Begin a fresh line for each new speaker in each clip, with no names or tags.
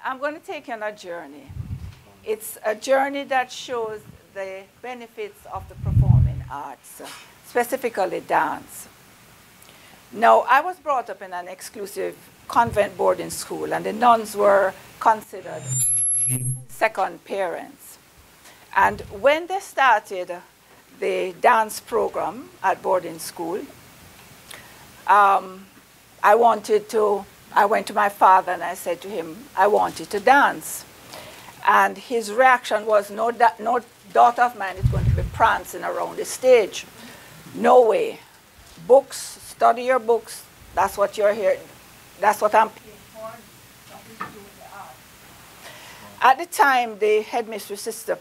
I'm going to take you on a journey. It's a journey that shows the benefits of the performing arts, specifically dance. Now, I was brought up in an exclusive convent boarding school, and the nuns were considered second parents. And when they started the dance program at boarding school, I went to my father and I said to him, I wanted to dance. And his reaction was, no daughter of mine is going to be prancing around the stage. No way. Books, study your books. That's what you're here. That's what I'm paying for. Nothing to do with the art. At the time, the headmistress sister,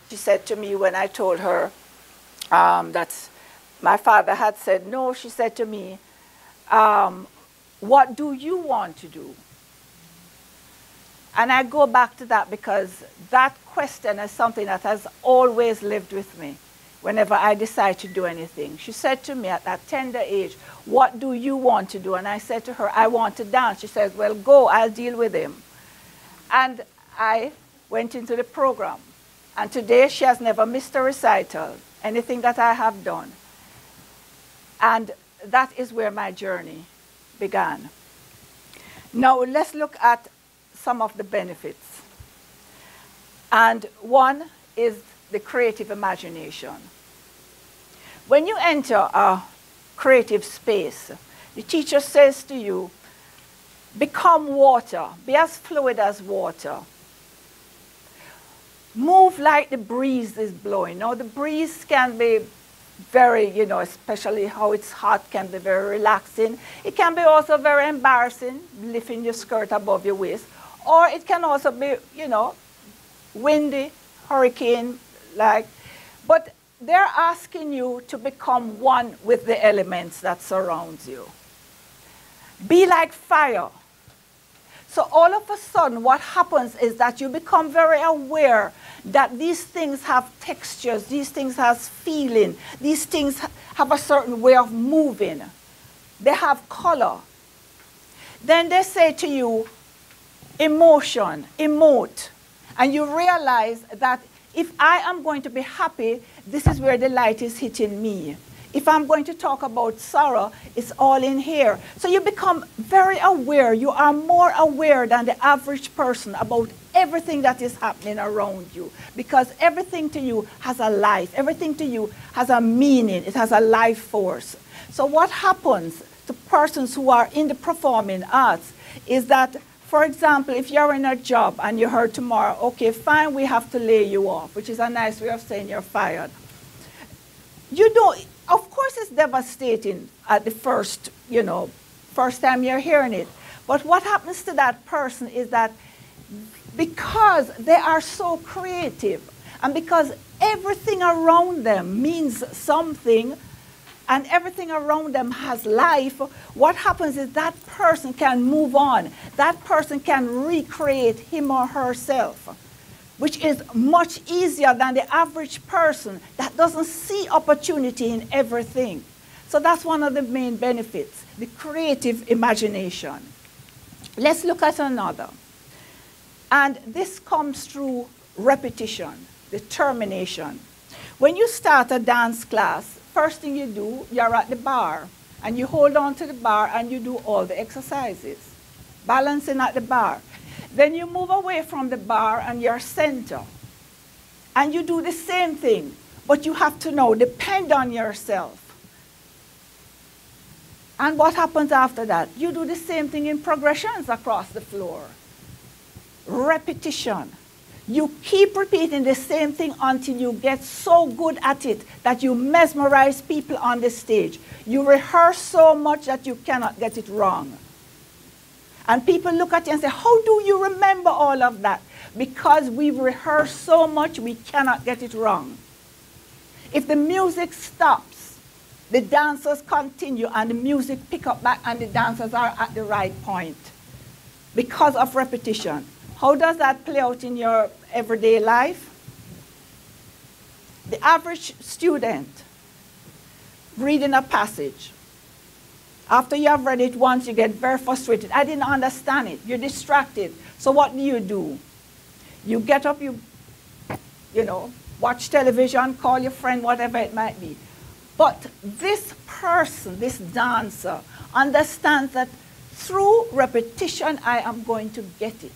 she said to me when I told her that my father had said no, she said to me, what do you want to do? And I go back to that because that question is something that has always lived with me whenever I decide to do anything. She said to me at that tender age, what do you want to do? And I said to her, I want to dance. She says, well, go, I'll deal with him. And I went into the program. And today she has never missed a recital, anything that I have done. And that is where my journey began. Now let's look at some of the benefits. And one is the creative imagination. When you enter a creative space, the teacher says to you, become water, be as fluid as water. Move like the breeze is blowing. Now the breeze can be very, especially how it's hot, can be very relaxing. It can be also very embarrassing, lifting your skirt above your waist. Or it can also be, windy, hurricane-like. But they're asking you to become one with the elements that surrounds you. Be like fire. So all of a sudden, what happens is that you become very aware that these things have textures, these things have feeling, these things have a certain way of moving. They have color. Then they say to you, emotion, emote. And you realize that if I am going to be happy, this is where the light is hitting me. If I'm going to talk about sorrow, it's all in here. So you become very aware. You are more aware than the average person about everything that is happening around you. Because everything to you has a life. Everything to you has a meaning. It has a life force. So what happens to persons who are in the performing arts is that, for example, if you're in a job and you heard tomorrow, okay, fine, we have to lay you off, which is a nice way of saying you're fired. You don't. Of course, it's devastating at the first time you're hearing it. But what happens to that person is that because they are so creative and because everything around them means something and everything around them has life, what happens is that person can move on. That person can recreate him or herself, which is much easier than the average person that doesn't see opportunity in everything. So that's one of the main benefits, the creative imagination. Let's look at another. And this comes through repetition, determination. When you start a dance class, first thing you do, you're at the bar, and you hold on to the bar and you do all the exercises, balancing at the bar. Then you move away from the bar and you're center. And you do the same thing, but you have to now depend on yourself. And what happens after that? You do the same thing in progressions across the floor. Repetition. You keep repeating the same thing until you get so good at it that you mesmerize people on the stage. You rehearse so much that you cannot get it wrong. And people look at you and say, how do you remember all of that? Because we've rehearsed so much, we cannot get it wrong. If the music stops, the dancers continue and the music pick up back and the dancers are at the right point because of repetition. How does that play out in your everyday life? The average student reading a passage After you have read it once, you get very frustrated. I didn't understand it. You're distracted. So what do? You get up, you know, watch television, call your friend, whatever it might be. But this person, this dancer, understands that through repetition, I am going to get it.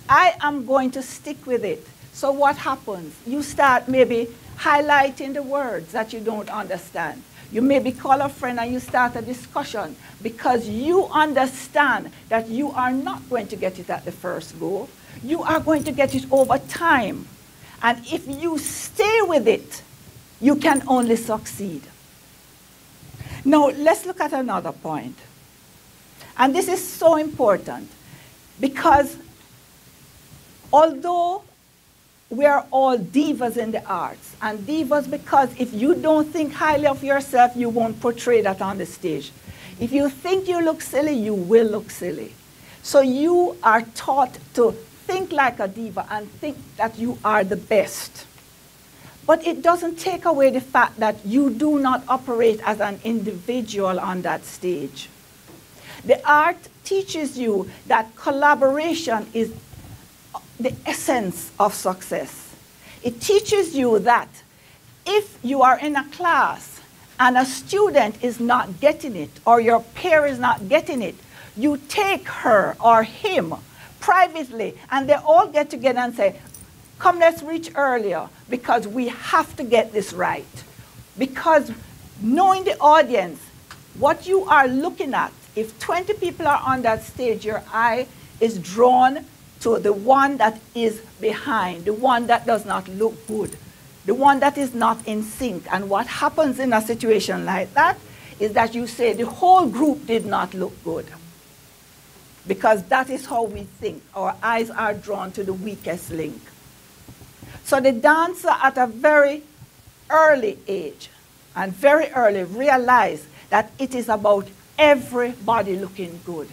I am going to stick with it. So what happens? You start maybe highlighting the words that you don't understand. You maybe call a friend and you start a discussion because you understand that you are not going to get it at the first go. You are going to get it over time. And if you stay with it, you can only succeed. Now, let's look at another point. And this is so important because although we are all divas in the arts, and divas because if you don't think highly of yourself, you won't portray that on the stage. If you think you look silly, you will look silly. So you are taught to think like a diva and think that you are the best. But it doesn't take away the fact that you do not operate as an individual on that stage. The art teaches you that collaboration is the essence of success. It teaches you that if you are in a class and a student is not getting it or your peer is not getting it, you take her or him privately and they all get together and say, come, let's reach earlier because we have to get this right. Because knowing the audience, what you are looking at, if 20 people are on that stage, your eye is drawn to the one that is behind, the one that does not look good, the one that is not in sync. And what happens in a situation like that is that you say the whole group did not look good. Because that is how we think. Our eyes are drawn to the weakest link. So the dancer at a very early age and very early realized that it is about everybody looking good.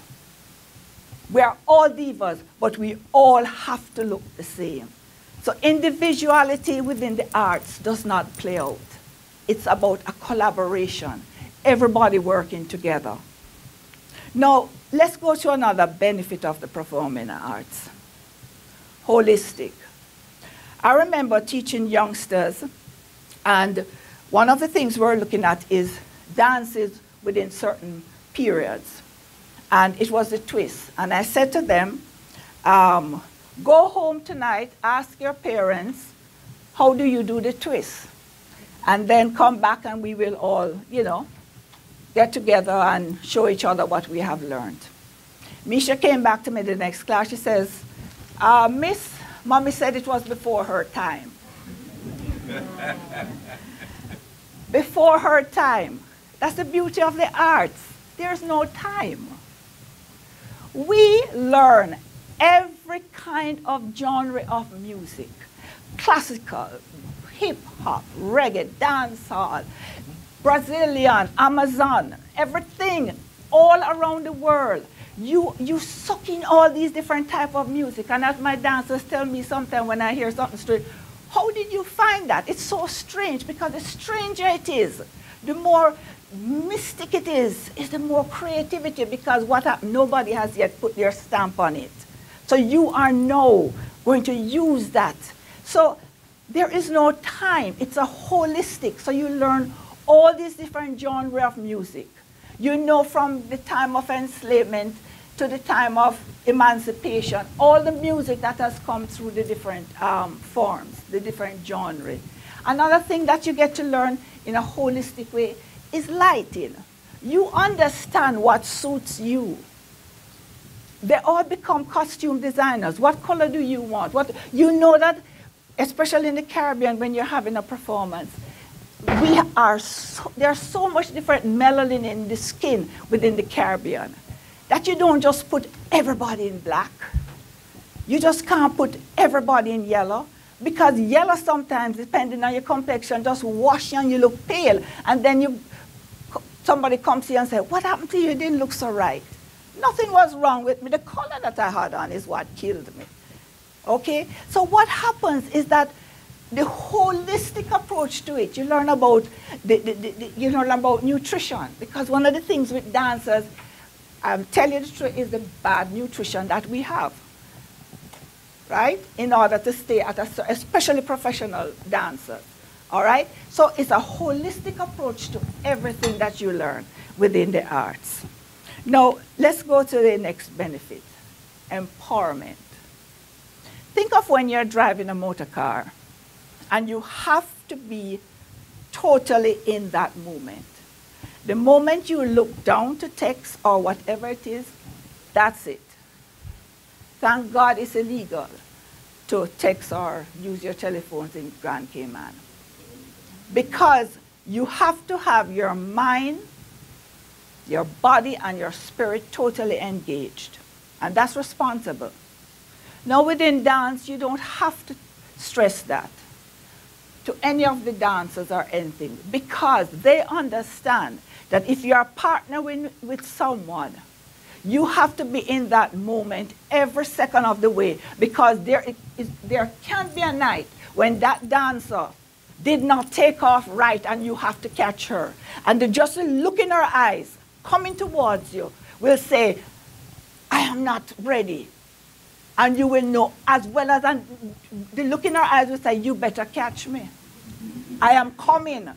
We are all divas, but we all have to look the same. So individuality within the arts does not play out. It's about a collaboration, everybody working together. Now, let's go to another benefit of the performing arts. Holistic. I remember teaching youngsters, and one of the things we're looking at is dances within certain periods. And it was a twist. And I said to them, go home tonight, ask your parents, how do you do the twist? And then come back and we will all, you know, get together and show each other what we have learned. Misha came back to me the next class. She says, Miss, Mommy said it was before her time. Before her time. That's the beauty of the arts. There's no time. We learn every kind of genre of music. Classical, hip-hop, reggae, dancehall, Brazilian, Amazon, everything all around the world. You suck in all these different types of music. And as my dancers tell me sometimes when I hear something strange, how did you find that? It's so strange because the stranger it is, the more mystic it is the more creativity because what happened, nobody has yet put their stamp on it. So you are now going to use that. So there is no time. It's a holistic. So you learn all these different genres of music. You know from the time of enslavement to the time of emancipation, all the music that has come through the different forms, the different genres. Another thing that you get to learn in a holistic way is lighting. You understand what suits you. They all become costume designers. What color do you want? You know that, especially in the Caribbean when you're having a performance, there's so much different melanin in the skin within the Caribbean that you don't just put everybody in black. You just can't put everybody in yellow. Because yellow sometimes, depending on your complexion, just wash you and you look pale. And then somebody comes to you and says, what happened to you? You didn't look so right. Nothing was wrong with me. The color that I had on is what killed me. Okay? So what happens is that the holistic approach to it. You learn about you learn about nutrition, because one of the things with dancers, tell you the truth, is the bad nutrition that we have, right? In order to stay at especially professional dancers, all right? So it's a holistic approach to everything that you learn within the arts. Now, let's go to the next benefit, empowerment. Think of when you're driving a motor car and you have to be totally in that moment. The moment you look down to text or whatever it is, that's it. Thank God it's illegal to text or use your telephones in Grand Cayman. Because you have to have your mind, your body, and your spirit totally engaged. And that's responsible. Now within dance, you don't have to stress that to any of the dancers or anything, because they understand that if you are partnering with someone, you have to be in that moment every second of the way, because there can't be a night when that dancer did not take off right and you have to catch her. And just look in her eyes, coming towards you, will say, I am not ready. And you will know, as well as the look in her eyes will say, you better catch me. I am coming,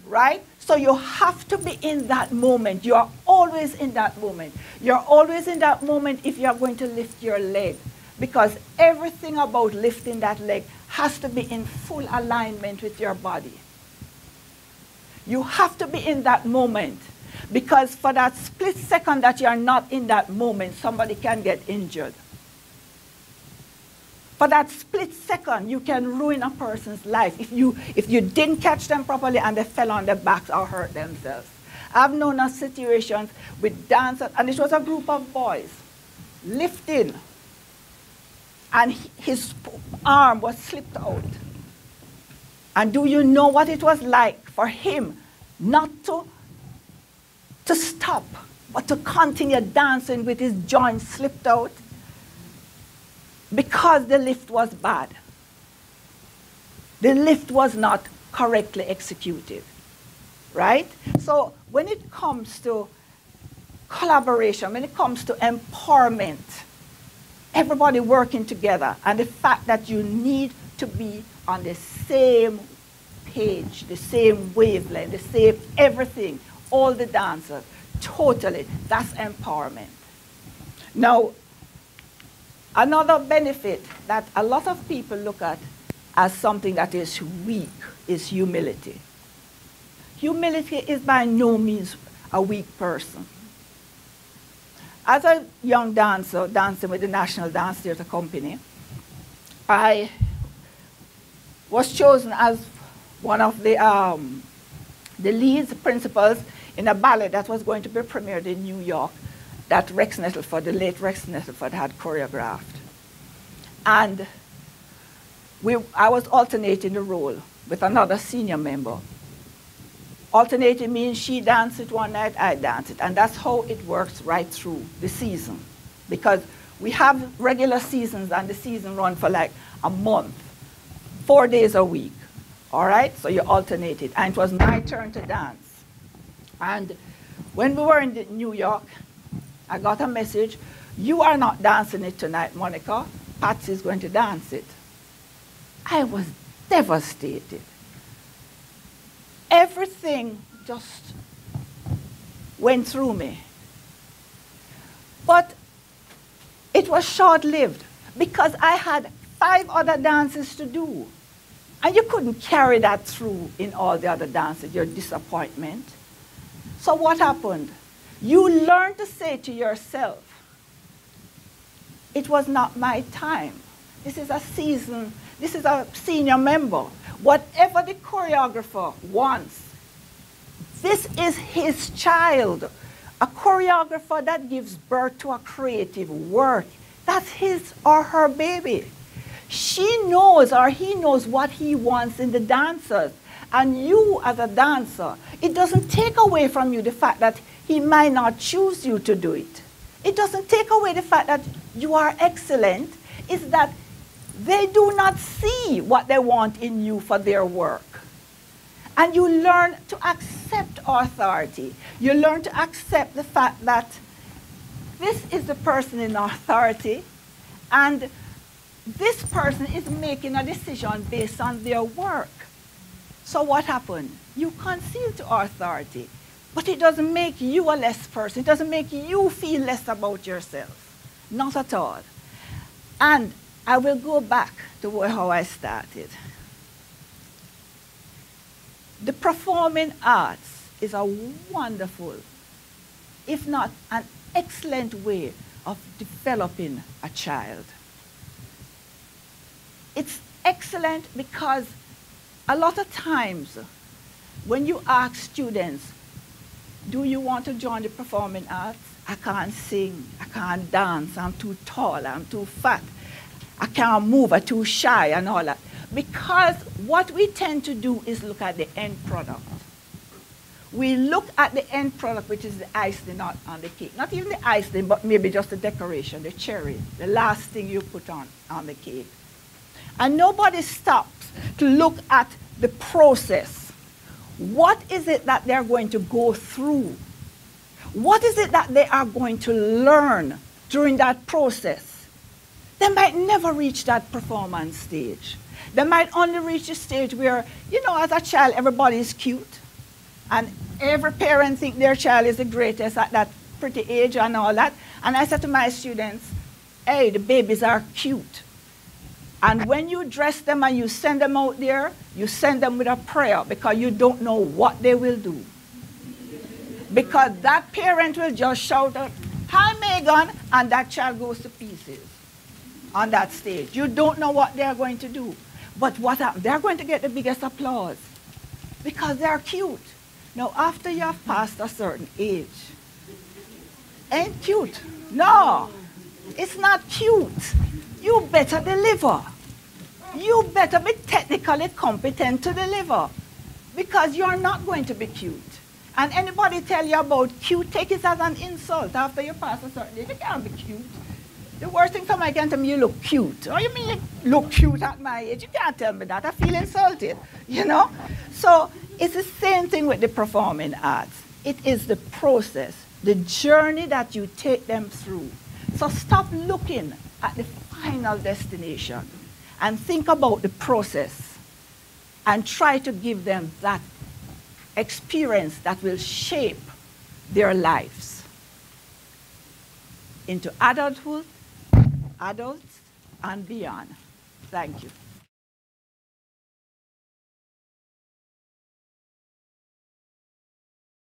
right? So you have to be in that moment. You are always in that moment. You're always in that moment if you're going to lift your leg, because everything about lifting that leg has to be in full alignment with your body. You have to be in that moment, because for that split second that you're not in that moment, somebody can get injured. For that split second, you can ruin a person's life if you didn't catch them properly and they fell on their backs or hurt themselves. I've known of situations with dancers, and it was a group of boys lifting, and his arm was slipped out. And do you know what it was like for him not to stop, but to continue dancing with his joints slipped out? Because the lift was bad. The lift was not correctly executed, right? So when it comes to collaboration, when it comes to empowerment, everybody working together, and the fact that you need to be on the same page, the same wavelength, the same everything, all the dancers, totally, that's empowerment. Now, another benefit that a lot of people look at as something that is weak is humility. Humility is by no means a weak person. As a young dancer, dancing with the National Dance Theatre Company, I was chosen as one of the lead principals in a ballet that was going to be premiered in New York, that Rex Nettleford, the late Rex Nettleford, had choreographed. And I was alternating the role with another senior member. Alternating means she danced it one night, I danced it. And that's how it works right through the season. Because we have regular seasons, and the season runs for like a month, 4 days a week. All right? So you alternate it. And it was my turn to dance. And when we were in New York, I got a message, you are not dancing it tonight, MoniKa. Patsy's going to dance it. I was devastated. Everything just went through me. But it was short-lived, because I had 5 other dances to do. And you couldn't carry that through in all the other dances, your disappointment. So what happened? You learn to say to yourself, it was not my time. This is a season, this is a senior member. Whatever the choreographer wants, this is his child. A choreographer that gives birth to a creative work, that's his or her baby. She knows or he knows what he wants in the dancers. And you as a dancer, it doesn't take away from you the fact that he might not choose you to do it. It doesn't take away the fact that you are excellent. It's that They do not see what they want in you for their work. And you learn to accept authority. You learn to accept the fact that this is the person in authority, and this person is making a decision based on their work. So what happened? You concede to authority, but it doesn't make you a less person. It doesn't make you feel less about yourself. Not at all. And I will go back to how I started. The performing arts is a wonderful, if not an excellent way of developing a child. It's excellent because a lot of times when you ask students, do you want to join the performing arts? I can't sing, I can't dance, I'm too tall, I'm too fat, I can't move, I'm too shy and all that. Because what we tend to do is look at the end product. We look at the end product, which is the icing on the cake. Not even the icing, but maybe just the decoration, the cherry, the last thing you put on the cake. And nobody stops to look at the process. What is it that they're going to go through? What is it that they are going to learn during that process? They might never reach that performance stage. They might only reach a stage where, you know, as a child, everybody is cute. And every parent thinks their child is the greatest at that pretty age and all that. And I said to my students, hey, the babies are cute. And when you dress them and you send them out there, you send them with a prayer because you don't know what they will do. Because that parent will just shout out, hi, Megan, and that child goes to pieces on that stage. You don't know what they're going to do. But what happens? They're going to get the biggest applause because they're cute. Now, after you have passed a certain age, ain't cute. No, it's not cute. You better deliver. You better be technically competent to deliver because you're not going to be cute. And anybody tell you about cute, take it as an insult after you pass a certain age. You can't be cute. The worst thing somebody can tell me, you look cute. Oh, you mean you look cute at my age? You can't tell me that. I feel insulted, you know? So it's the same thing with the performing arts. It is the process, the journey that you take them through. So stop looking at the final destination and think about the process and try to give them that experience that will shape their lives into adulthood, adults, and beyond. Thank you.